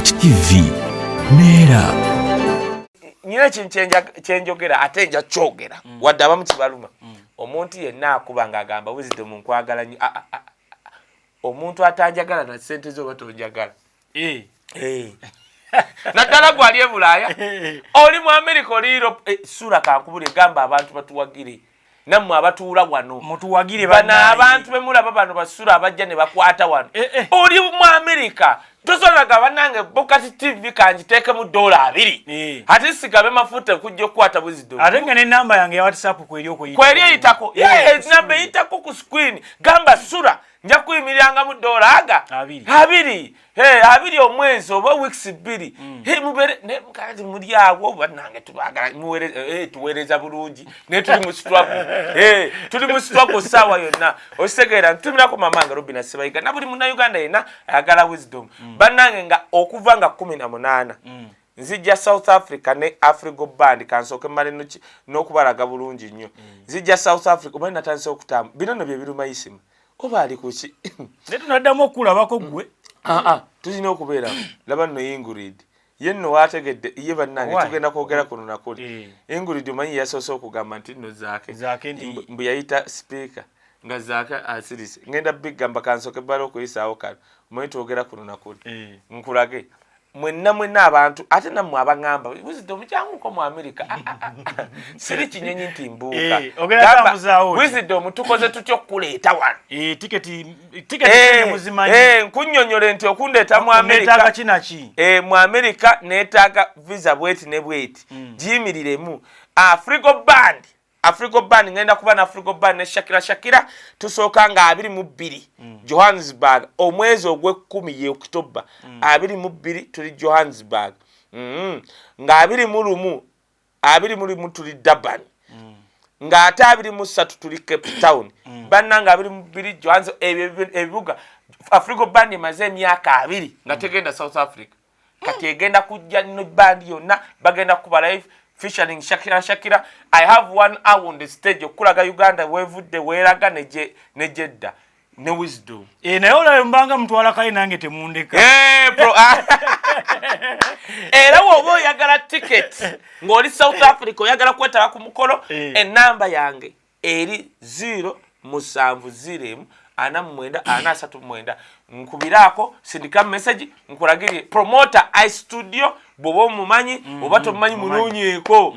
Smart TV Neera nyina kyenjogera ate nja kyogera wadde abamu kibaluma omuntu yenna akuba ng'agamba Wisdom nkwagala nnyo omuntu atanjagala na ssente zo oba tonjagala naddala gwali e Bulaaya oli mu America oli Europe sura kankubule gamba abantu batuwagire nammwe abatuula wano mutuwagire bano abantu bemulaba bano basura abajja ne bakwata wano oli mu America tosobola bannange Bokati TV kanjiteeke mu $2 ate sigabe mafuta kujja okukwata Wisdom ate nga ne namba yange ya WhatsApp kweri eyitako namba eyitako ku screen gamba sura nja kuyimiriranga mu $2 abiri omwezi oba weeks 2 mubere ne mukati muri awo bannange tubagala tuweereza bulungi ne tuli mu struggle tuli mu struggle sawa yonna osegeera ntumirako mamange Robina Sebayiga na buli muna Uganda yena ayagala Wisdom bannange nga okuva nga 18 nzijja South Africa ne Afrigo Band kansoke male n'okubalaga bulungi nnyo nzijja South Africa oba natandise okutamba bino bye biruma Isima oba ali kuki netu naddamu okulabako gwe tulina okubeera laba nno Ingrid yenno wategedde ye bannange tugenda kwogera kuno nakuli Ingrid omanyi yasoose okugamba nti nno zaake mbu yayita speaker nga zaake asirise ngenda bigamba kansoke bala okuyisaawo kano omanyi twogera kuno nakuli nkulage mwenna abantu ate nammwe abangamba Wisdom kyanguko mu America siri kinyonyi nti mbuuka Wisdom tukoze tutyo okukuleeta wano tiketi muzimanyi nkunnyonnyole nti okundeeta mu America mu America neetaaga visa bweti ne bweti giyimiriremu Afrigo Band ngenda kuba na Afrigo Band ne Shakira tusooka nga 22 Johannesburg omwezi ogw'ekumi ye Oktoba 22 tuli Johannesburg nga 21 tuli Durban nga ate 23 tuli Cape Town banna nga 22 Johannesburg ebibuga Afrigo Band emaze emyaka 2 nga tegenda South Africa kati egenda kujja no band yonna bagenda kuba live featuring Shakira. I have 1 hour on the stage okulaga Uganda wevudde weeraga ne Jedda ne Wisdom naye olaba mbanga mutwala kali nange temundeka bro era woba oyagala ticket ng'oli South Africa oyagala kwetaba ku mukolo enamba yange eri 070 49 nkubirako sindika message nkulagire promoter iStudio bobo mumanyi oba tomumanyi munonyeeko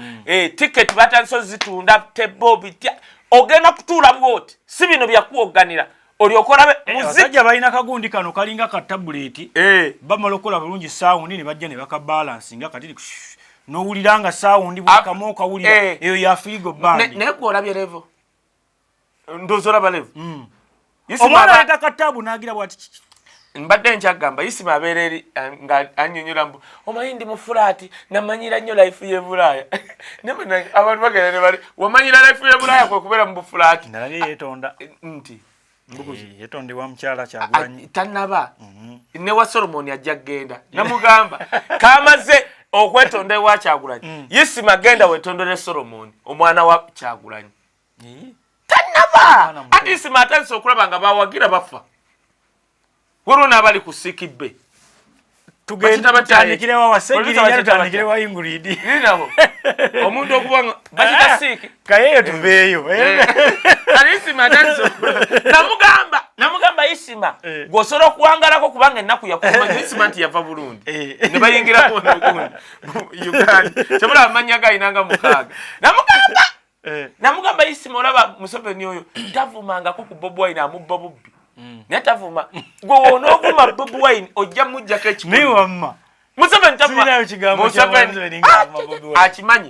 ticket batanso zitunda tebo bitya ogenda kutuula bwoti si bino byakuoganira oliokolabe muziki balina kagundi kano kalinga ka tablet bamala okola bulungi sound ne bajja ne bakabalance nga katiri nowuliranga sound bwakamoka wulira eyo ya Afrigo Band ne kolabye level ndozola balevu omwana leta katabu nagira bwati mbadde nkyagamba Isima abeereri nga annyonnyola mbu omanyi mu fulaati namanyira nnyo life ye Bulaaya abantu bagenda ne bali wamanyira life ye Bulaaya kwe kubeera mu bufulaati nali yetonda nti yetondebwa mukyala Kyagulanyi tannaba ne wa Solomon ajja kgenda namugamba kamaze okwetonda ewa Kyagulanyi Isima genda wetondere Solomon omwana wa Kyagulanyi tannaba ati Isima atandise okulaba nga bawagira bafa Kuruna bali kusikibbe tugenda batandikira wa Ssegirinya tutandikira Ingrid nabo omuntu okuba bakita siki kayeyo tuveeyo Isima danso namugamba Isima gosoro kuangalako kubanga ennaku yakuba Isima nti yava Burundi ne bayingira ko Uganda kyabula amanya gayinanga mukaaga namugamba Isima olaba Museven oyo tavumanga ko ku Bob Wine amubba bubbi netavuma gwe onoguma Bob Wine ojja mujjako ekikulu ni wamma Museven tavuma akimanyi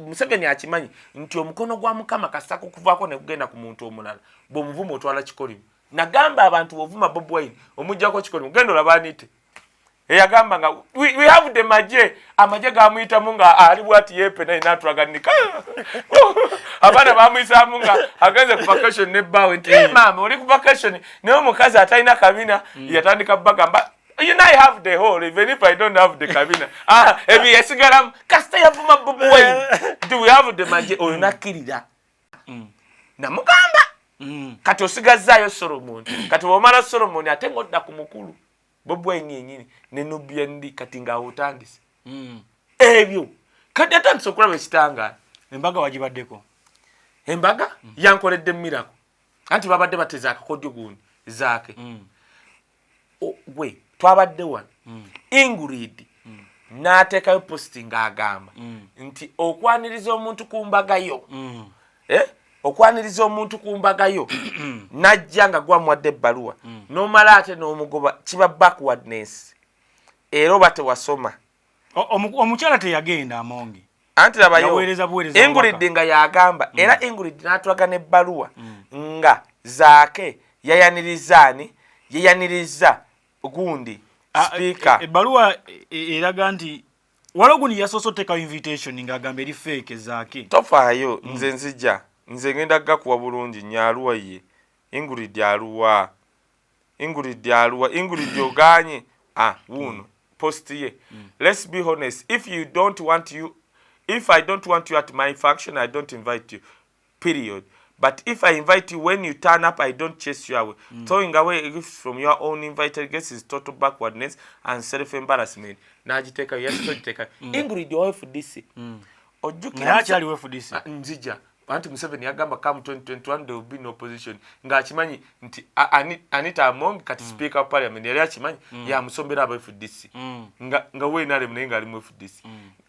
Museven akimanyi nti omukono gwa Mukama kasako kuvaako ne kugenda ku muntu omulala bw'omuvuma otwala kikolimu nagamba abantu ovuma Bob Wine omujjako kikolimu genda olabanite eyagamba nga we have the amaje gamuyitamu nga ali bwati yepe naye natulaganika abana bamuyisaamu nga agenze ku vacation ne bawe nti mama oli ku vacation naye omukazi atalina kabina yatandika bagamba you know I have the whole even if I don't have the kabina ebi yasigalamu kasita yavuma Bob Wine do we have the maje oyo nakirira namugamba kati osigazaayo Solomon kati omala Solomon ate ngodda ku mukulu Bobi Wine yennyini ne Nubia ndi kati ng'awo otandise ebyo kati atandise okulaba ekitangaala. Embaga wagibaddeko? Embaga yankoledde Miracle anti babadde bateza akakodyo gundi zaake we twabadde wano Ingrid n'ateekayo posting agamba nti okwaniriza omuntu ku mbaga yo okwaniriza omuntu ku mbaga yo najja nga gwamuwadde ebbaluwa n'omala ate n'omugoba kiba backwardness era oba tewasoma. Omukyala teyagenda Amongi anti labayo Ingrid nga yagamba era Ingrid n'atulaga n'ebbaluwa nga zaake yayaniriza gundi speaker. Ebbaluwa eraga nti Walogundi yasoso teka invitation ng'agamba eri fake zaake. Tofaayo nze nzija nze ngenda gakuwa bulungi Nyaluwa ye Ingrid aluwa Ingrid oganye wuno post ye. Let's be honest, if I don't want you at my function, I don't invite you, period. But if I invite you, when you turn up, I don't chase you away. Throwing away a gift from your own invited guests is total backwardness and self-embarrassment. Najiteka yasiteka Ingrid your wife this ojukira actually wife this nzija anti Museven yagamba come 2021 there will be no opposition ngachimanyi nti Anita Among kati speaker of parliament yali achimanyi ya musombera aba FDC nga we nale mnenga ali mu FDC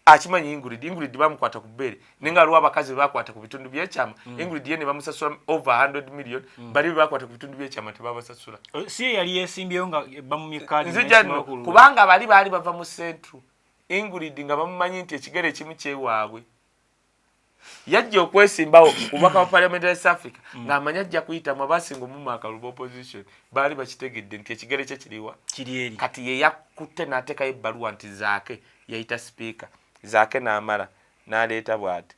achimanyi Ingrid bamukwata ku bere nenga ruwa bakazi bakwata ku bitundu by'ekyama Ingrid yene bamusasula over 100 million bali bakwata ku bitundu by'ekyama tebabasasula si yali yesimbyeyo nga bamumikali nzija kubanga bali bava mu central Ingrid nga bamumanyi nti ekigere kimu kyewaabwe yajja okwesimbawo kubaka wa parliament ya South Africa ng'amanya ajja kuyita mabasingo mu mwaka lubo opposition bali bakitegedde nti ekigere kye kiriwa kirieri kati ye yakutte n'ateekayo ebbaluwa nti zaake yayita speaker zaake n'amala n'aleeta bw'ati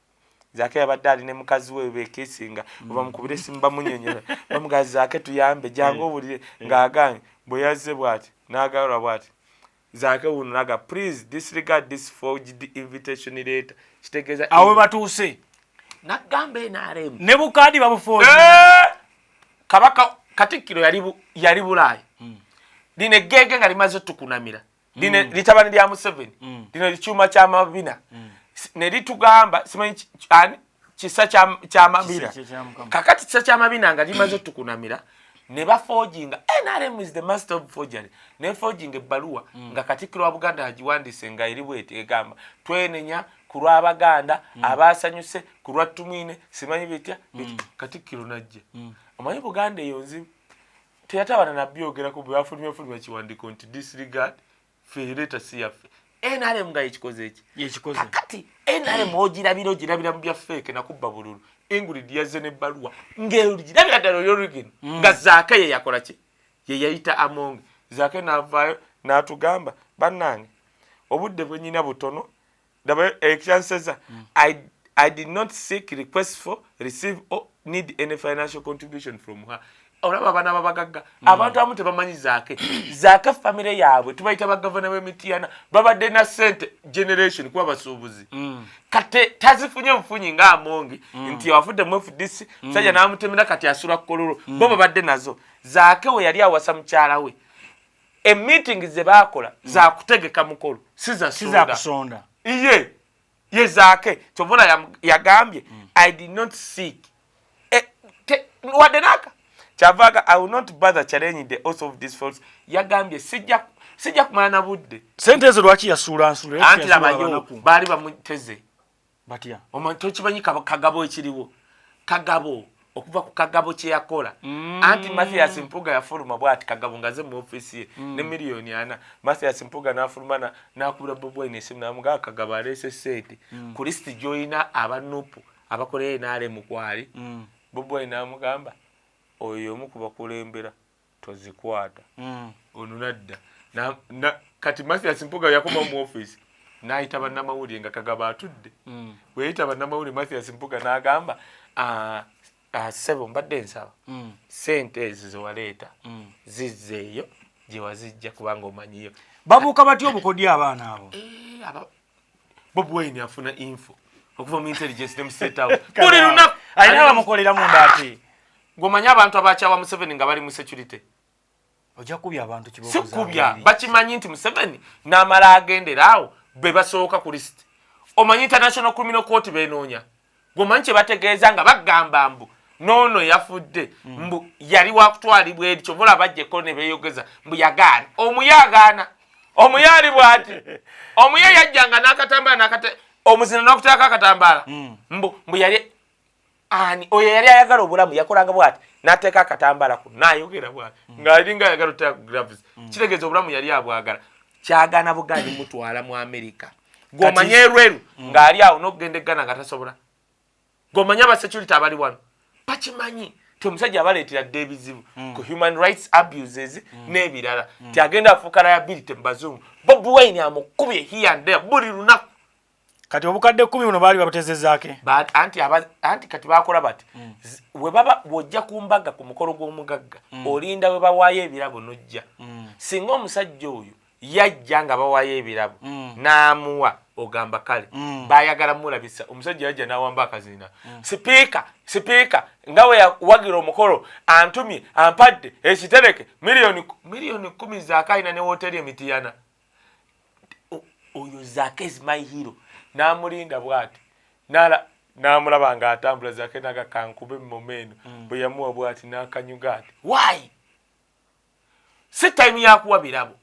zaake yabadde ali ne mukazi we beekisinga oba mukubire esimu bamunyonyola bamugazi zaake tuyambe jangu obulire ng'aganye bwe yazze bw'ati n'agalwa bw'ati zaake wuno naga please disregard this forged invitation letter kitegeeza awe batuuse nagamba NRM ne bukadi babufoji kabaka Katikkiro yali Bulaaya line gege nga limaze tukunamira line litabani lya Museven line likyuma kya mabina ne litugamba simanyi kisa kya mabina kakati kisa kya mabina nga limaze tukunamira ne baforginga NRM is the master of forgery ne forging ebbaluwa nga Katikkiro wa Buganda agiwandiise nga eri bwete egamba twenenya kulwa Abaganda abasanyuse kulwa tumwine simanyi bitya Katikkiro najja omanyi Buganda eyo nzibu teyatabana nabyogera ku bwafulumya kiwandiko nti disregard feereta siyaffe NRM nga yekikoze kakati NRM ogirabira mu bya fake nakubba bululu Ingrid yazze n'ebbaluwa ng'erugirabira ddala olw'olugino nga zaake ye yakola ki ye yayita Among zaake n'avaayo n'atugamba bannange obudde bwe nnyina butono daba ekyanseza I did not seek request for receive or need any financial contribution from her. Olaba bana babagagga abantu amu tebamanyi zaake family yaabwe tubayita bagavana b'Emityana babadde na sente generation kuba basuubuzi kate tazifunye mfunyi nga Amongi nti wafudde mu FDC sajja n'amutemera kati asula kololo bo babadde nazo zaake we yali awasa mukyala we meeting ze bakola za kutegeka mukolo siza kusonda ye zaake tovona yagambye I did not seek wadenaka Chavaga, I will not bother challenging the oath of this false. Yagambye sijja kumala na budde. Sente ezo lwaki yasuula anti labayo bali bamuteze. Batya. Omuntu kimanyi kagabo ekiriwo. Kagabo okuva ku kagabo kye yakola. Anti Mathias Mpuga yafuluma bwati kagabo ngaze mu office ye ne miliyoni ana. Mathias Mpuga n'afuluma n'akubira Bobi Wine esimu n'amuga kagabo alese sente. Ku list joina abanupu abakoleye NRM kwali. Bobi Wine n'amugamba oyo omukuba kulembera tozikwata onunadda na kati Mathias Mpuga yakoma mu office naayita bannamawulire nga kagaba atudde weyita bannamawulire Mathias Mpuga n'agamba sebo mbadde nsaba sente ezo zewaleeta zizzeeyo gye wazijja kubanga omanyiyo babuuka batya obukodya abaana abo Bobi Wine afuna info okuva mu intelligence ne mu state house buli lunaku alina bamukolera munda ate ngomanya abantu abakyawa Museven nga bali mu security Oja kubya abantu kiboko za. Sikubya bakimanyi nti Museven n'amala agenderaawo be basooka ku list. Omanyi International Criminal Court benoonya. Gomanyi kye bategeeza nga bagamba mbu nono yafudde mbu yali wakutwalibwa eri kyovola bajjeko ne beeyogeza mbu yagaana. Omuya ali bw'ati. Omuya yajjanga n'akatambaala omuzina n'okutaaka akatambaala. Mbu yali oyo yali ayagala obulamu yakolanga bw'ati n'ateeka akatambaala ku n'ayogera bw'ati ng'alinga ayagala oteeka ku gloves. Kitegeeza obulamu yali abwagala. Kyagaana bugaani mutwala mu Amerika. Gomanye erweru ng'ali awo n'okugenda eggana nga tasobola. Gomanye abasecurity abali wano bakimanyi ti omusajja abaleetera dde ebizibu ku human rights abuses n'ebirala ti agenda afuuka liability mu bazungu. Bobi Wine amukubye here and there buli lunaku. Kati obukadde 10 buno baali babutezezaake. Anti kati bakola bati we baba bw'ojja ku mbaga ku mukolo gw'omugagga olinda we bawaayo ebirabo n'ojja. Singa omusajja oyo yajja nga bawaayo ebirabo n'amuwa ogamba kale bayagala mulabisa omusajja yajja n'awamba akazina. Sipiika nga we yawagira omukolo antumye ampadde ekitereke miliyoni 10 zaakayina ne wooteri emitiyana. Oyo Zaake is my hero. N'amulinda bw'ati n'amulaba ng'atambula Zaake n'agakankube mmomeno bwe yamuwa bw'ati n'akanyuga ati why si time yakuwa birabo.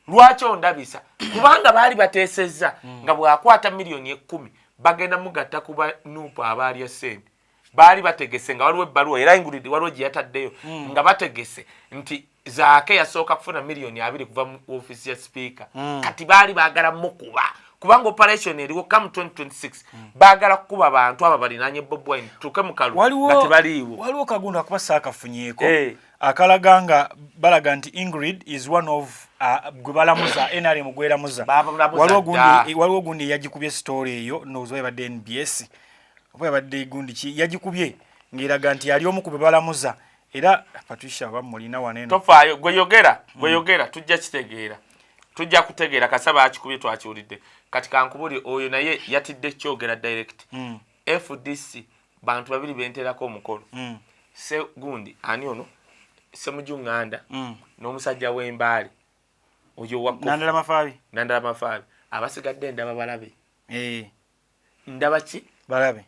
Lwaki ondabisa kubanga baali bateesezza nga bw'akwata miliyoni 10 bagenda mugatta kuba nuupu abaali essente. Baali bategese nga waliwo ebbaluwa era Awangudde waliwo gye yataddeyo nga bategese nti Zaake yasooka kufuna miliyoni 2 kuva mu ofiisi ya sipiika. Kati baali baagala mukuba kubanga operation eriwo come 2026 baagala kukuba abantu abo balinaanye Bobi Wine tuke mu kalu nga tebaliiwo. Waliwo kagundo akubasa akafunyeeko akalaga nga balaga nti Ingrid is one of gwe balamuza NRM gweramuza. Waliwo gundi yagikubye story eyo nozo ebadde NBS oba ebadde gundi ki yagikubye ngiraga nti yali omu ku balamuza era Patricia bamulina waneno. Tofaayo gweyogera tujja kitegeera. Tujja kutegeera kasaba akikubye twakiwulidde. Kati kankubuli oyo naye yatidde kyogera direct. FDC bantu babiri benterako omukolo. Se gundi ani ono Semujunganda n'omusajja w'embaali oyo wakko Nandala Mafaabi abasigadde ndaba balabe. Ndaba ki balabe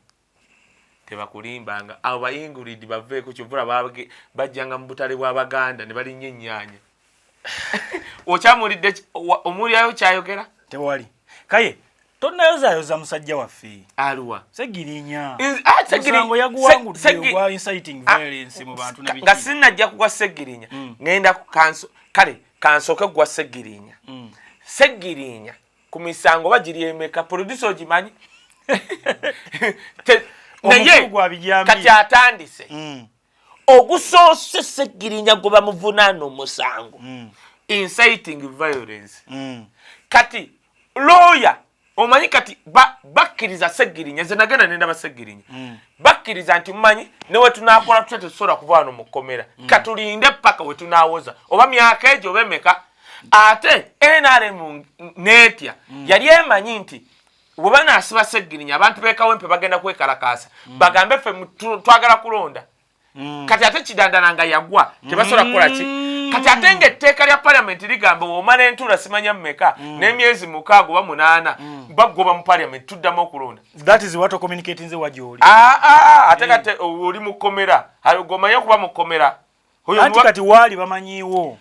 tebakulimbanga abo bayingulidde baveeko kyovula bajjanga mu butale bw'Abaganda ne balinnya ennyaanya. Okyamulidde omulyayo kyayogera tewali kaye tonnayozayoza musajja waffe aluwa Ssegirinya Musango yaguwangudde ogwa inciting violence mu bantu n'ebiki nga sinnajja kugwa Ssegirinya ngenda ku kale kansooke gwa Ssegirinya. Ssegirinya ku misango bagiri emeka producer ogimanyi naye kati atandise ogusoose Ssegirinya gwe bamuvunaana omusango inciting violence. Kati lawyer omanyi kati bakkiriza Ssegirinya nze nagenda nendaba Ssegirinya bakkiriza nti mumanyi newe tunaakola tutya tetusobola kuva wano mu kkomera katulinde paka we tunaawoza oba myaka egyo oba emeka. Ate NRM netya yali emanyi nti bwe banaasiba Ssegirinya abantu beekawempe bagenda kwekalakaasa bagambe ffe twagala kulonda. Kati ate kidandana nga yagwa tebasobola kukola ki. Kati ate ng'etteeka lya parliament ligamba bw'omala entuula simanya mmeka n'emyezi 6 oba 8 bagoba mu parliament tuddamu okulonda. That is what communicating ze wagyoli. Ate kati oli mu kkomera gomanye okuba mu kkomera. Anti kati waali bamanyiiwo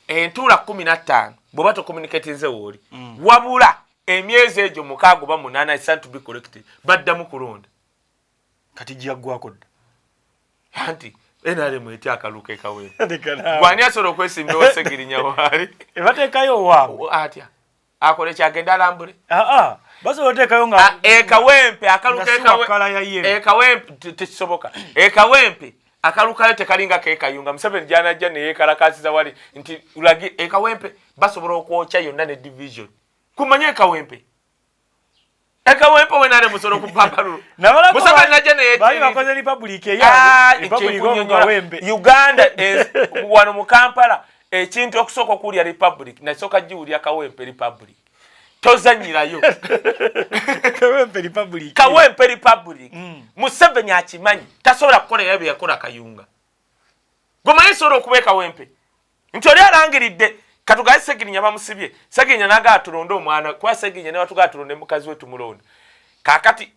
entuula 15 bw'oba tocommunicating ze wooli wabula emyezi egyo 6 oba 8 is to be corrected baddamu kulonda. Kati gyaggwako dda anti NRM etya akaluka ekawempe gwani asobola okwesimbawo Ssegirinya waali ebateekayo waawe atya akole kyagenda alambule basobola oteekayo nga ekawempe akaluka ekawempe tekisoboka. Ekawempe akalukayo tekalinga keekayunga Museven gyanajja neyeekalakasiza wali nti ulagi ekawempe basobola okwokya yonna ne division kumanya ekawempe wenale musoro kupambalulu Museven najja neye bali bakoze republic Uganda wano mu Kampala ekintu okusooka okulya republic nasooka giwulya kawempe republic tozanyirayo kawempe republic Museven akimanyi tasobola kukola bye yakola Kayunga. Gomanyi sobola okuba ekawempe nti alangiridde katugaye Ssegirinya bamusibye Ssegirinya naga tulonde omwana kwa Ssegirinya ne watuga tulonde mukazi wetu mulonde kakati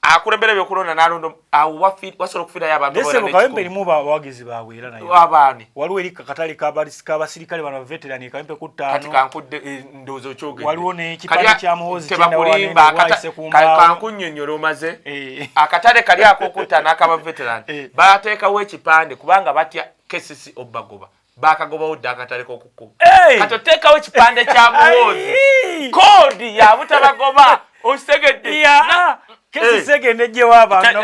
akulembera byokulonda nalondo wasobola okufira y'abantu bose bakawembe limu bawagizi bawe era nayo abaani waliwo eri katale k'abasirikale bano veterani kawempe ku 5 kati kankudde ndozo kyogedde waliwo n'ekipande kya muhoozi tebakulimba kankunnyonnyola omaze akatale kali ak'oku 5 akaba veterani baateekawo ekipande kubanga batya kesisi obbagoba bakagobawo dda akatale k'okukuba kati oteekawo ekipande kya muhoozi koodi ya butabagoba osegedde kesi segende jewa abantu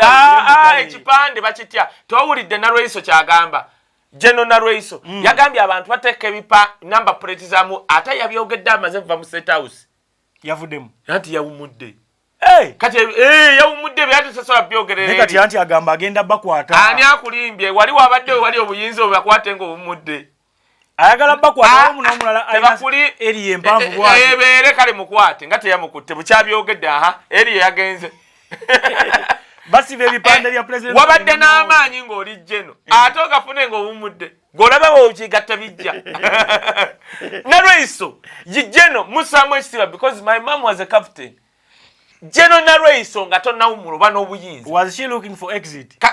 ekipande bakitya towulidde Narweiso kyagamba Jeno Narweiso yagambye abantu bateeka ebipa number plate zamu ate yabyogedde amaze va mu State House yavuddemu anti yawumudde kati yawumudde byati sasola byogerere kati anti agamba agenda bakwata ani akulimbye wali wabadde wali obuyinza obakwate ngo obumudde ayagala bakwata omu n'omulala ayakuli eri empanvu bwati ebeere kale mukwate nga teyamukutte bukyabyogedde eri yagenze basi bebipande bya president wabadde n'amaanyi ng'oli Jeno ate ogafune ng'obumudde ng'olaba bwokigatta bijja Narweiso Jeno musaamu ekitiibwa because my mom was a captain Jeno Narweiso nga tonnawumula oba n'obuyinza was she looking for exit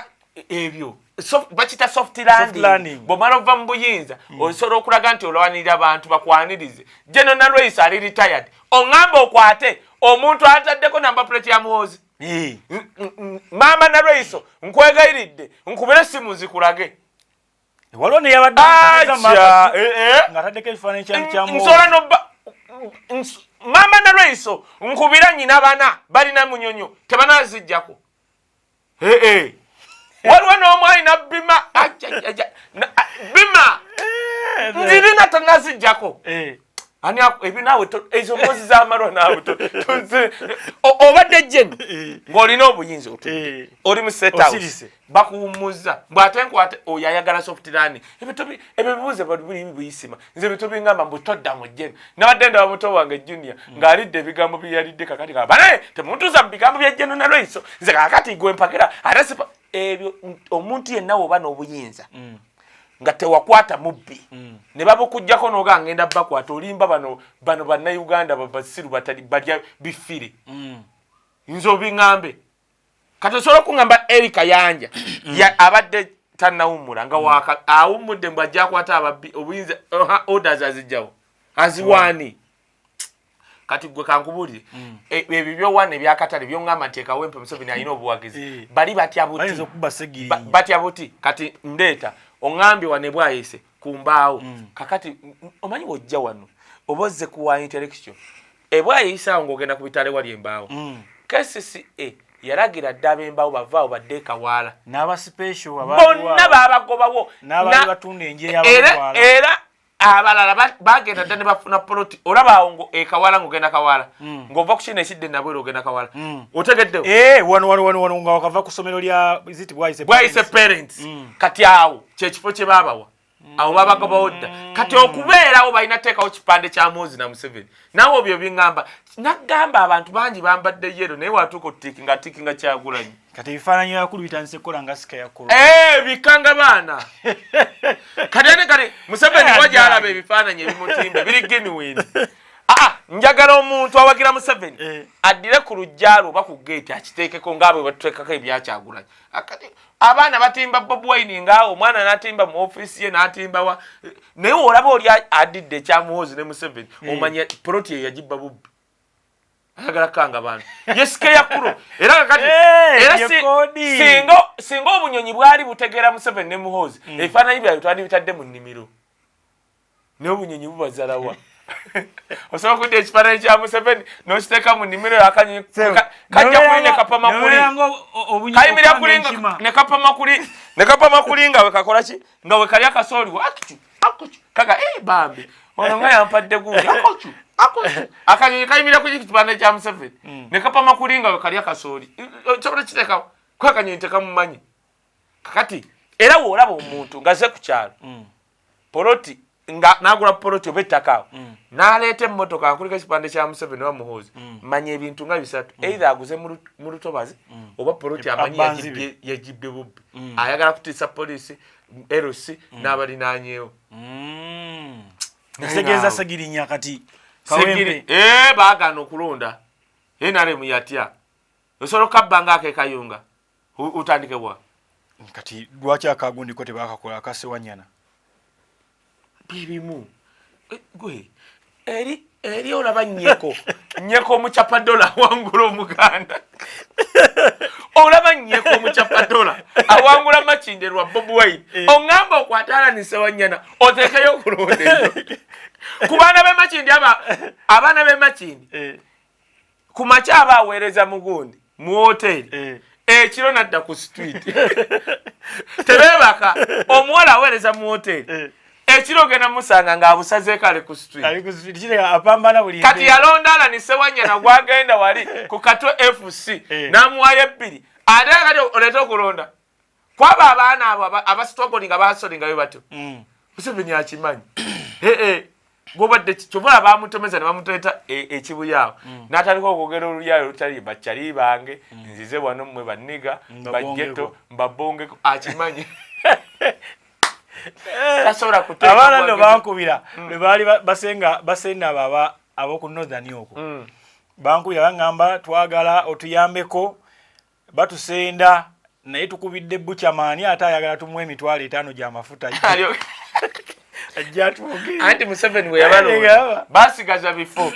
ebyo bakita soft landing bw'omala ova mu buyinza osobola okulaga nti olwanirira abantu bakwanirize Jeno Narweiso ali retired oŋŋamba okwate omuntu ataddeko namba plate ya muhoozi Mama Narweiso nkwegayiridde nkubire essimu nzikulage waliwo ne yabadde ng'ataddeko ekifaananyi kya muhoozi nsobola nobba Mama Narweiso nkubira nnyina bana balina munyonyo tebanazijjako waliwo n'omwalina bima bima nzirina tanazijjako ani ebinaawe ezo mpozi z'amalwa naawe obadde Jeno ng'olina obuyinza oli mu State House bakuwummuza bw'ate nkwate oyo ayagala soft landing ebyo bibuuze buli buyisima nze ebintu bingamba mbu todda mu Jeno nabadde ndaba muto wange Junior ng'alidde ebigambo bye yalidde kakati kaba bane temuntuuza mu bigambo bya Jeno Narweiso nze kakati gwe mpakira ate sipa ebyo omuntu yenna woba n'obuyinza nga tewakwata mubbi ne babukujjako n'oga ngenda bakwata olimba bano bannayuganda basiru batali balya bifire nze obiŋŋambe kati osobola okuŋŋamba Erika Yanja abadde tannawummula nga awummudde mbw ajja akwata ababbi obuyinza orders azijjawo aziwaani kati gwe kankubuulire ebyo byowaana ebyakatale byoŋŋamba nti ekawempe Museveni alina obuwagizi bali batya buti kati ndeeta oŋŋambye wano ebwayise ku mbaawo kakati omanyi wojja wano oba ozze kuwa interaction ebwayisaawo ng'ogenda ku bitale wali embaawo KCCA yalagira dda ab'embaawo bavaawo badde Kawaala bonna baabagobawo era abalala bagenda dda ne bafuna poloti olaba awo ngo Kawaala ng'ogenda Kawaala ng'ova ku kino ekidde nabwera ogenda Kawaala otegeddewo wano nga wakava ku ssomero lya Bwayise Parents kati awo kyekifo kye baabawa awo babagobawo dda kati okubeerawo balina teekawo kipande kya Muhoozi na Museveni naawe obyo biŋŋamba nagamba abantu bangi bambadde yero naye watuuka otiikinga Kyagulanyi kati ebifaananyi yakulu bitandise kukola nga sika yakulu bikanga baana kati Museveni wagyalaba ebifaananyi ebimutimba biri genuine njagala omuntu awagira Museveni addire ku lujjalo oba ku gate akiteekeko ngaabwe batuteekako ebyakyagulanyi abaana batimba Bobi Wine ngaawo omwana n'atimba mu ofiisi ye n'atimbawa naye olaba oli addidde ekya Muhoozi ne Museveni omanya poloti eyo yagibba bubbi ayagala kanga bantu yesike yakulu era kakati singa obunyonyi bwali butegeera Museveni ne Muhoozi ebifaananyi byabwe twandibitadde mu nnimiro naye obunyonyi bubazalawa osobola okudda ekifaananyi kya Museveni n'okiteeka mu nnimiro yakanyonyi kajja kuli ne kapa makuli kayimirira kuli ne kapa makuli nga we kakola ki nga we kali akasooliwo akucu kaga bambi ono nga yampadde gundi akucu akanyonyi kayimirira ku kifaananyi kya Museveni ne kapa makuli nga we kali akasooli osobola kiteekawo kuba akanyonyi tekamumanyi kakati era woolaba omuntu ngazze ku kyalo poloti nga nagula poloti oba ettaka awo n'aleeta emmotoka nkulika ekipande kya Museveni wa Muhoozi manya ebintu nga bisatu either aguze mu lutobazi oba poloti amanyi yagibbye bubbi ayagala kutiisa poliisi LC n'abalinaanyeewo Segeza Ssegirinya kati kawempe baagana okulonda NRM yatya osobola okabbanga akekayunga utandike bwa kati lwaki akagundi ko tebakakola akasewanyana bibimu gwe eri olaba nyeko omucapadola awangula omuganda olaba nyeko omucapadola awangula Makinde lwa Bobi Wine oŋŋamba okwatalanise Wanyana oteekeyo okulonda eyo ku baana b'e Makinde abaana b'e Makinde ku makya aba aweereza mugundi mu hoteri ekiro nadda ku street tebeebaka omuwala aweereza mu hoteri ekiro gena musanga ng'abusazeeko ali ku street kati yalonda alanise Wanyana gwagenda wali ku Kato FC n'amuwayo ebbiri ate kati oleeta okulonda kwaba abaana abo abasitogolinga basolingayo batyo Museven akimanyi gobadde kyobola bamutomeza ne bamuteeta ekibuyawo n'atandika okwogera oluyayo lutali bakyali bange nzize wano mmwe banniga bajjeto mbabongeko akimanyi tasobola kuteeka abaana nno bankubira bwe baali basenda ab'oku northern okwo bankubira baŋŋamba twagala otuyambeko batusenda naye tukubidde buchamani ate ayagala tumuwe emitwalo 5 gy'amafuta anti Museven we yabalonda basigaza bifo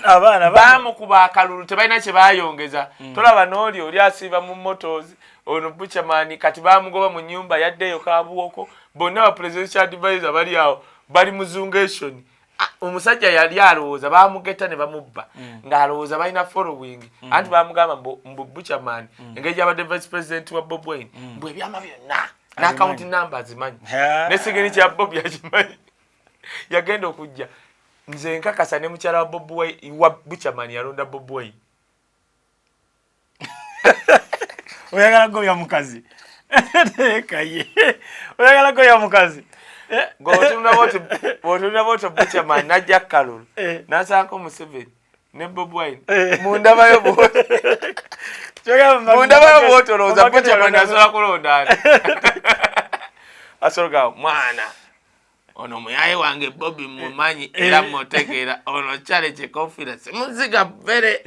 bamukuba akalulu tebalina kye bayongeza tolaba n'oli oli asiiba mu motors ono buchamani kati bamugoba mu nyumba yaddeyo kabuwoko bonna ba presidential advisor bali awo bali mu zungation omusajja yali alowooza bamugetta ne bamubba ng'alowooza balina following anti bamugamba mbu buchamani engeri gy'abadde vice president wa Bobi Wine mbwe ebyama byonna n'account number azimanyi n'essigiri kya Bobi akimanyi yagenda okujja nze nkakasa ne mukyala wa Bobi Wine wa buchamani yalonda Bobi Wine oyagala goya mukazi kaye oyagala goya mukazi ng'otunda boto buchamani najja kalulu n'asaako Museven ne Bobi Wine mundabayo bw'oto olowooza buchamani asobola kulondaani asobola mwana ono muyaye wange Bobi mumanyi era mutegeera ono kyale kyekofira simuziga bbere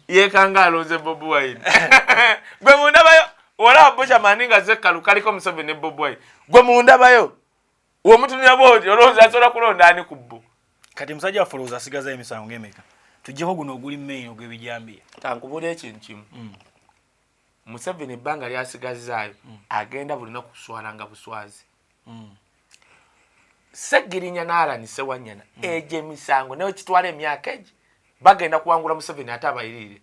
yekanga alonze Bobi Wine gwe mundabayo olaba buchamani nga zekalu kaliko Museven ne Bobi Wine gwe mundabayo omutunira bwoti olowooza asobola kulonda ani ku bbo kati musajja waffe olowooza asigaza emisango ng'emeka tuggyeko guno oguli main ogw'ebijambiya kankubuula ekintu kimu Museven ebbanga lyasigazaayo agenda bulina kuswalanga buswazi Ssegirinya n'alanise Wanyana egyo emisango naye kitwala emyaka egi bagenda kuwangula Museven ate abayirire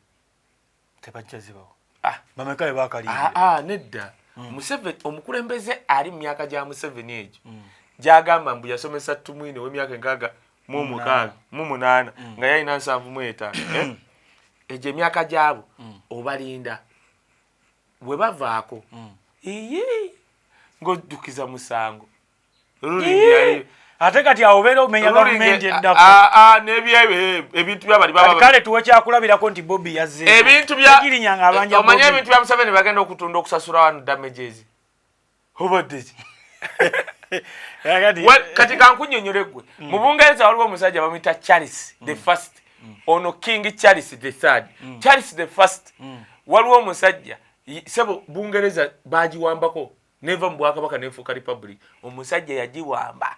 tebajjazibawo bameka be bakalire nedda Museven omukulembeze ali mu myaka gya Museven egyo gyagamba mbu yasomesa tumwine w'emyaka 6 nga yalina 75 egyo emyaka gyabo obalinda bwe bavaako ng'oddukiza musango ate kati awo obeera omenya gavumenti eddako ebintu byabali kale tuwe kyakulabirako nti Bobi yazze ebintu Ssegirinya ng'abanja omanye ebintu bya Museven bagenda okutunda okusasula wano damages obaddeki kati kankunnyonnyole ggwe mu Bungereza waliwo omusajja bamuyita Charles the First ono King Charles the Third Charles the First waliwo omusajja sebo Bungereza bagiwambako neva mu Bwakabaka nefuuka republic omusajja yagiwamba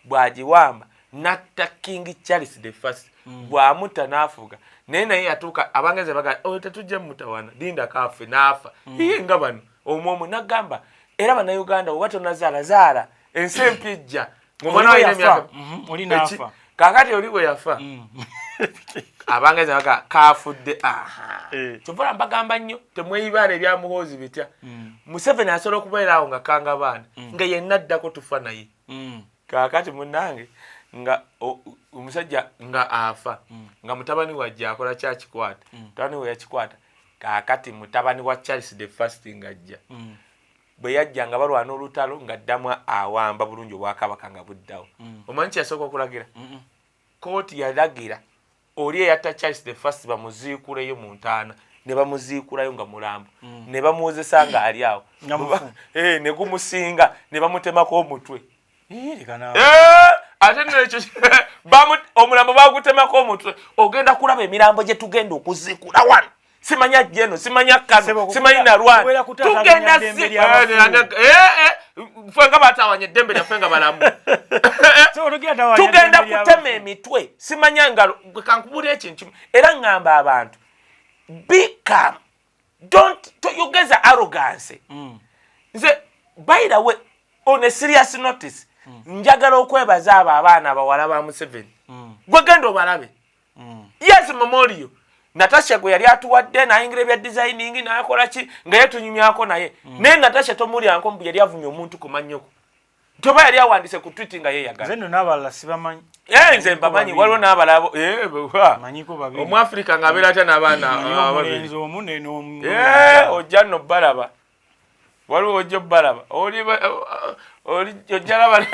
bwagiwamba natta King Charles the First bwamutta n'afuga naye yatuuka Abangereza baga tetujja mutawana linda kaafe n'afa nga bano omwomu n'agamba era bannayuganda oba tonazaalazaala ensi empijja ng'omwana walina emyaka kaakati oli bwe yafa Abangereza baga kaafudde kyova mbagamba nnyo temweyibaala ebyamuhoozi bitya Museven asobola okubeera awo nga kanga baana nga yenna addako tufa naye kaakati munnange nga omusajja nga afa nga mutabani wajja akola kyakikwata mutabani we yakikwata kaakati mutabani wa Charles the First ng'ajja bwe yajja nga balwana olutalo ng'addamu awamba bulungi Obwakabaka nga buddawo omanyi kyeyasooka okulagira kooti yalagira oli eyatta Charles the First bamuziikuleyo mu ntaana ne bamuziikulayo nga mulambo ne bamuwozesa nga ali awo ne gumusinga ne bamutemako omutwe ate n'ekyo omulambo bagutemako omutwe ogenda kulaba emirambo gye tugenda okuzikula wano simanya jeno simanya kazo simanyi narwana tugenda fenga batawanya dembe na fenga balamu tugenda kutema emitwe simanya ngalo kankubulira ekintu era ngamba abantu become don't yogeza arrogance nze by the way on a serious notice njagala okwebaza abaana abawala ba Museven gwe genda obalabe yes memorial Natasha gwe yali atuwadde nayingira bya designing nakola ki nga yetunyumyako naye ne Natasha tomuli ankombu yali avumye omuntu ku manyoko toba yali awandise ku tweet nga ye yagala zeno nabala sibamanyi nze mbamanyi waliwo n'abalabo manyiko babiri Omwafrika ngabera ate n'abaana ababiri omune no ojja no balaba waliwo ojja balaba oli ojjala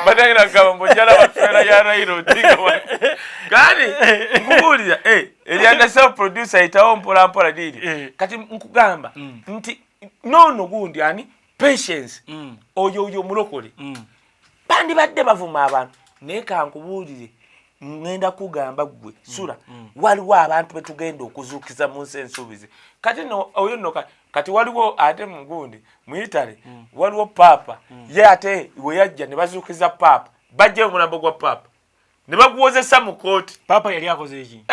batangira gaba mbojjala batwera ya Raila Odinga gani nkubulira Elianda self producer itawo mpola mpola dili kati nkugamba nti nono gundi ani patience oyo mulokole bandi badde bavuma abantu neka nkubulire ngenda kugamba gwe sura waliwo abantu betugenda okuzukiza mu nsensubize kati no oyo no kati waliwo ate mugundi mu Italy waliwo papa ye ate we yajja ne bazukiza papa bajje omulambo gwa papa ne baguwozesa mu kooti papa yali akoze iki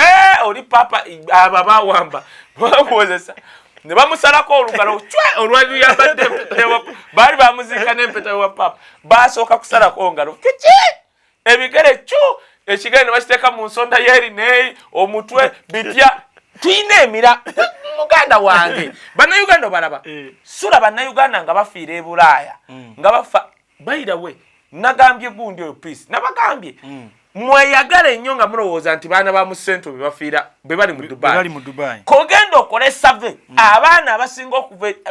oli papa ababa wamba baguwozesa ne bamusalako olugalo chwe olwali yabadde bali bamuzika n'empeta wa papa basooka kusalako ngalo kichi ebigere chu ekigere ne basiteka mu nsonda yeri ne omutwe bitya twine emira muganda wange bannayuganda balaba sura bannayuganda nga bafiira e Bulaaya nga bafa by the way nagambye gundi oyo peace nabagambye mweyagala ennyo nga mulowooza nti baana ba mu Central be bali mu Dubai kogenda okole survey abaana abasinga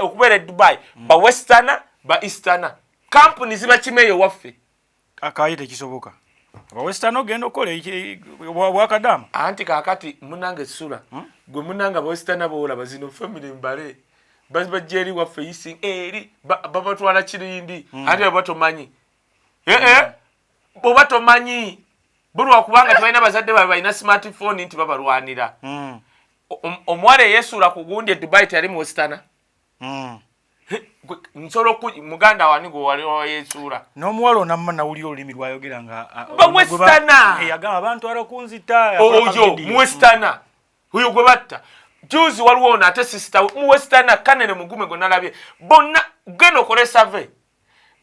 okubeera e Dubai ba Westerner ba Easterner company ziba kimeeyo waffe akayite kisoboka ba Western ogenda okole bwakadamu anti kakati munange sura gwe munanga ba Westerner bola bazino family mbale baziba jeri waffe yising eri babatwala kirindi ate babatomanyi bobatomanyi bulwa kubanga tubalina bazadde balina smartphone nti babalwanira omwale yesura kugundi Dubai tali mu Westerner nsolo muganda wani go wali wa yesura n'omuwalo namma nawuli olulimi lwayogera nga ba Westerner yagamba abantu arakunzita ojo mu Westerner huyo gwe batta juzi waliwo na ate sister mu Westerner kanene mugume go nalabye bonna geno kole survey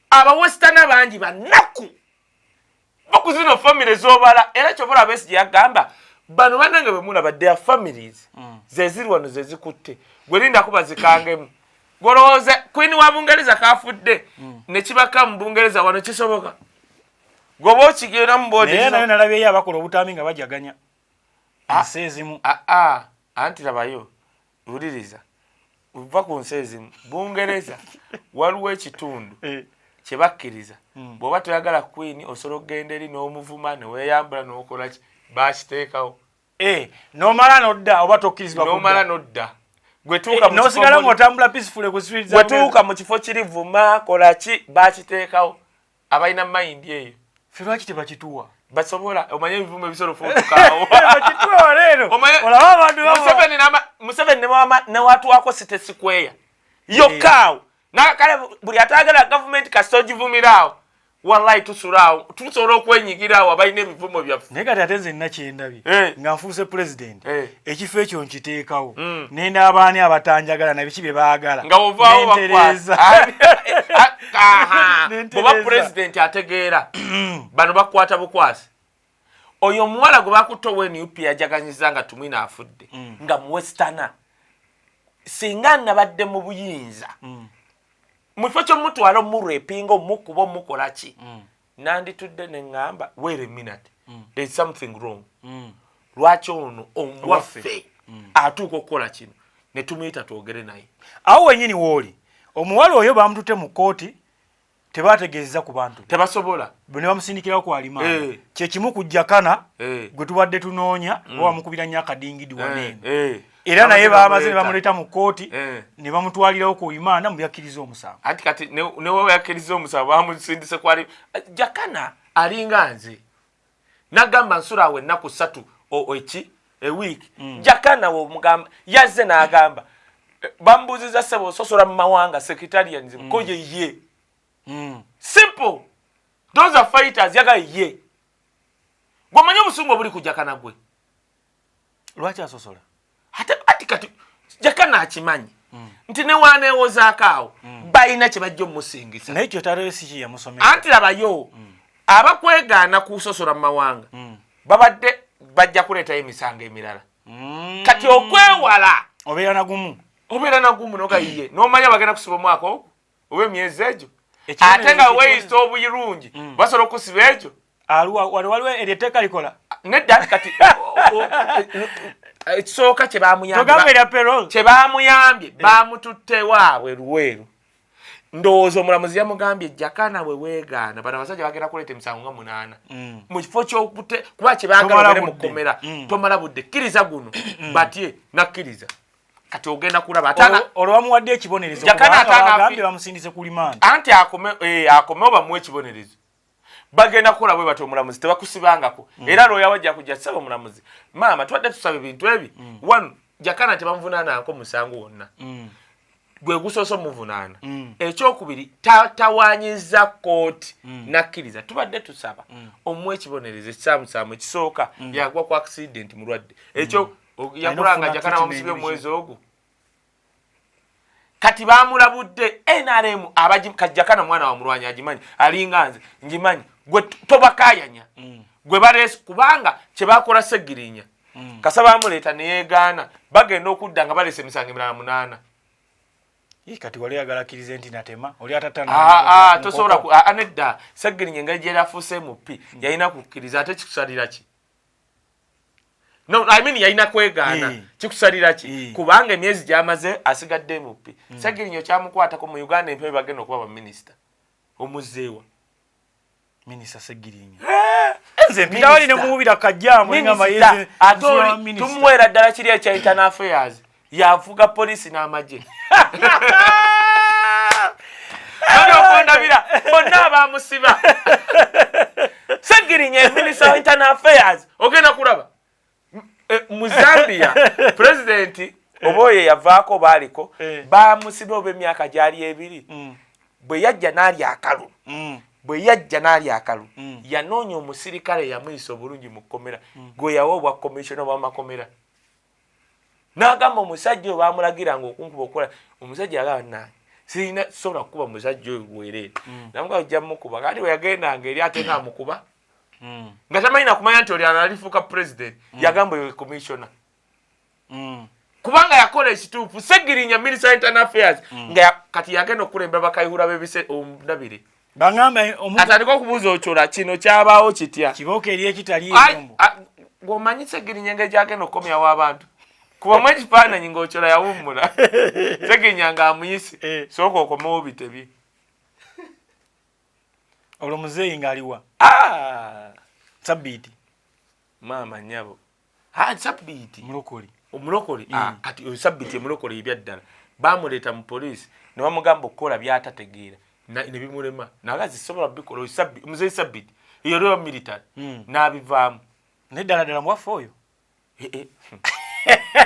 aba Westerner banji banaku bakuzino family zobala era chobola besi yagamba bano banange bemula ba their families zeziri wano zezikutte gwelinda kubazikangemu goroze kwini wa Bungereza kafudde ne kibaka mu Bungereza wano kisoboka gobo kigera mu bodi naye nalabye yabakola obutami nga bajaganya asezimu anti labayo uliriza uva ku nsezimu Bungereza waliwo ekitundu kyebakkiriza bw'oba toyagala Queen osolo genda eri n'omuvuma ne weeyambula n'okola ki bakiteekawo nomala nodda oba tokkirizibwa nomala nodda gwetuuka nosigala ng'otambula peacefully ku street gwetuuka mu kifo kiri vuma kola ki bakiteekawo abalina mayindi eyo ffe lwaki tebakituwa basobola omanye ebivumo ebisolo fuukaawo bakituwa leero olaba abantu Museven ne watuwako City Square yokkaawo nakale buli atagala government kasitogivumiraawo wallahi tusulaawo tusobola okwenyigiraawo abalina ebivumo byaffe naye kati ate nze nina kyendabye nga nfuuse president ekifo ekyo nkiteekawo nenda abaani abatanjagala nabiki bye baagala nga ovaawo bwoba president ategeera bano bakwata bukwasi oyo omuwala gwe bakutte ow'NUP yajaganyiza nga tumwina afudde nga mu Westerner singa nabadde mu buyinza mufo kyomutwala omurepinga omukuba omukola ki nanditudde neŋŋamba wait a minute there is something wrong lwaki ono omwaffe atuuka okukola kino ne tumuyita twogere naye awo wenyini wooli omuwala oyo bamututte mu kooti tebategeezeza ku bantu tebasobola ne bamusindikirawo ku alimaani kyekimu kujja kana gwe tubadde tunoonya oba mukubira nnyo akadingidi waneeno era naye bamaze bamuleta mu kooti ne bamutwalirawo ku imanda mu yakkiriza omusango ati kati ne wewe yakkiriza omusango bamusindise kwali Jakana alinga nze nagamba nsulawe ennaku 3 a week Jakana wo mugamba yazze n'agamba bambuziza sebo sosola mu mawanga secretariat koje ye simple those are fighters yaga ye gwomanyo musungu obuli ku Jakana gwe lwaki asosola ati kati Jakana akimanyi nti ne waneewozaakaawo balina kye bajja omusingisa naye kyo taresi ki yamusomesa anti labayo abakwegaana kusosola mu mawanga babadde bajja kuleetayo emisango emirala kati okwewala obeera nagumu nogayiye n'omanya bagenda kusiba omwaka ogwo oba emyezi egyo ate nga weeyisa obuyirungi basobola okusiba egyo waliwo eryo etteeka likola nedda kati ekisooka kye bamuyambye bamututte waabwe luweeru ndowooza omulamuzi yamugambye Jakana bwe weegaana bano abasajja bagenda kuleeta emisango nga 8 mu kifo ky'okute kuba kye baagala obere mu kkomera tomala budde kkiriza guno batye nakkiriza kati ogenda kulaba olwo bamuwadde ekibonerezo Jakana bamusindise ku limanda anti akome oba muwe ekibonerezo bagenda kukola bwe bato omulamuzi tebakusibangako era looya wajja kujja tusaba omulamuzi maama twadde tusaba ebintu ebi one Jakana tebamuvunaanako musango wonna gwe gusoose omuvunaana ekyokubiri tawanyiza kooti nakkiriza tubadde tusaba omuwa ekibonerezo ekisaamusaamu ekisooka yagwa ku accident mulwadde ekyo yakulanga Jakana bamusibye omwezi ogwo kati bamulabudde NRM Jakana mwana wa mulwanyi agimanyi alinga nze ngimanyi gwe tobakayanya gwe baleese kubanga kye bakola Ssegirinya kasa bamuleeta neyeegaana bagenda okudda nga baleese emisango emirala 8 kati wali yagala akkiriza enti natema oli atatana tosobola nedda Ssegirinya engeri gye yafuuse MP yalina kukkiriza ate kikusalira ki no I mean yalina kwegaana kikusalira ki kubanga emyezi gyamaze asigadde MP Ssegirinya kyamukwatako mu Uganda empewe bagenda okuba baminisita omuzzeewa minisita Ssegirinya nze mpitawali ne muwubira kajjaamu engamba yeze tumuweera ddala kiri ekya internal affairs yavuga polisi n'amagye okondabira bonna abamusiba Ssegirinya minisita wa internal affairs ogenda kulaba mu Zambia president oboye yavaako baaliko bamusiba oba emyaka gyali 2 bwe yajja n'ali akalu yanoonya omusirikale yamuyisa obulungi mu kkomera gwe yawoobwa commissioner w'amakomera n'agamba omusajja oyo baamulagiranga okunkuba okukola omusajja yagamba nange sirina sobola kukuba musajja oyo bwereere namuga ojja mukuba kandi bwe yagendanga eri ate ngaamukuba nga tamanyi nakumanya nti oli alifuuka president yagamba oyo commissioner kubanga yakola ekituufu Ssegirinya minister internal affairs nga kati yagenda okulembera bakayihura bebise omulabire atandika okubuuza okyola kino kyabaawo kitya kibooko eri ekitali ng'omanyi Ssegirinya engeri gyagenda okukomyawo abantu kubamu ekifaananyi ng'okyola yawummula Ssegirinya ng'amuyise sooka okomewo bitebi olwo muzeeyi ng'aliwa sabbiiti maama nnyabo sabbiiti omulokole kati sabbiiti emulokole ebya ddala baamuleeta mu poliisi ne bamugamba okukola by'atategeera ne bimulema nagazi sobola bikola muzeeyi sabbiiti eyo lwa military n'abivaamu neddala mwaffe oyo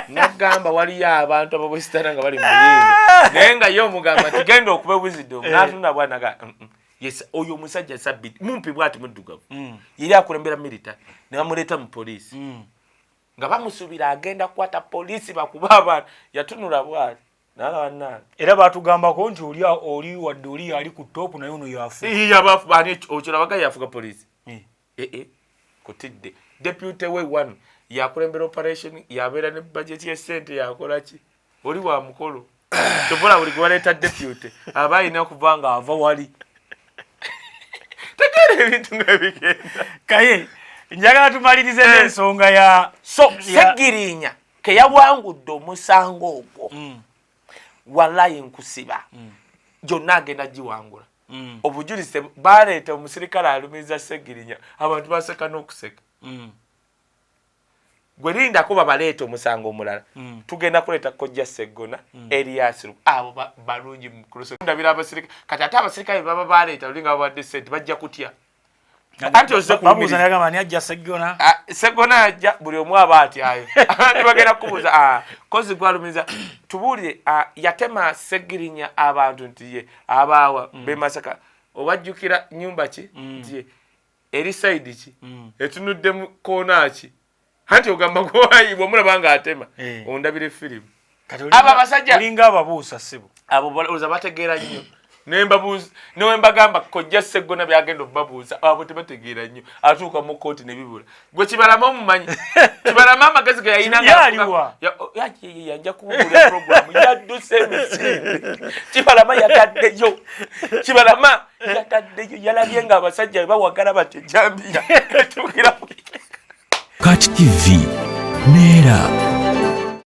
nagamba waliyo abantu ababwesitana nga bali muyinza naye nga ye omugamba nti genda okuba wisdom n'atunda bwanaga yes oyo omusajja sabbiiti mumpi bwati muddugavu yeri akulembera military ne bamuleeta mu poliisi nga bamusuubira agenda kukwata poliisi bakuba abantu yatunula bwati nalaba nange era batugambako nti oli wadde oli ali ku topu naye ono yafuani okirabaga yafuga poliisi kutidde deputy we one yakulembera operation yabeera ne budget y'essente yakola ki oli wa mukolo tobola buli gwe waleeta deputy aba alina okuva nga ava wali tegeera ebintu nga bigenda kaye njagala tumalirize n'ensonga ya Ssegirinya ke yawangudde omusango ogwo wallahi nkusiba gyonna agenda giwangula obujulizi baleeta omusirikale alumiriza Ssegirinya abantu baseka n'okuseka gwe linda kuba baleeta omusango omulala tugenda kuleeta kojja Sseggona Elias abo balungi mu kuloso ndabira abasirikale kati ate abasirikale baba baleeta lulinga babadde sente bajja kutya anti ozze babuuza naye gamba ani ajja Sseggona Sseggona ajja buli omu aba atyayo andi bagenda kubuuza kozi gwalumiza tubuulire yatema Ssegirinya abantu nti ye abaawa be Masaka obajjukira nyumba ki nti ye eri side ki etunudde mu koona ki anti ogamba gwayibwa mulaba nga atema ondabire firimu aba basajja linga ababuusa sibo abo balowooza bategeera nnyo nembabuuza newembagamba kojja Sseggona byagenda okubabuuza abo tebategeera nnyo atuuka mu kooti ne bibula gwe Kibalama omumanyi Kibalama amagezi ge yayinanga yajja kububula programu yadduse emisinde Kibalama yataddeyo yalabye nga abasajja bawagala batejambiya etuukira Kati TV neera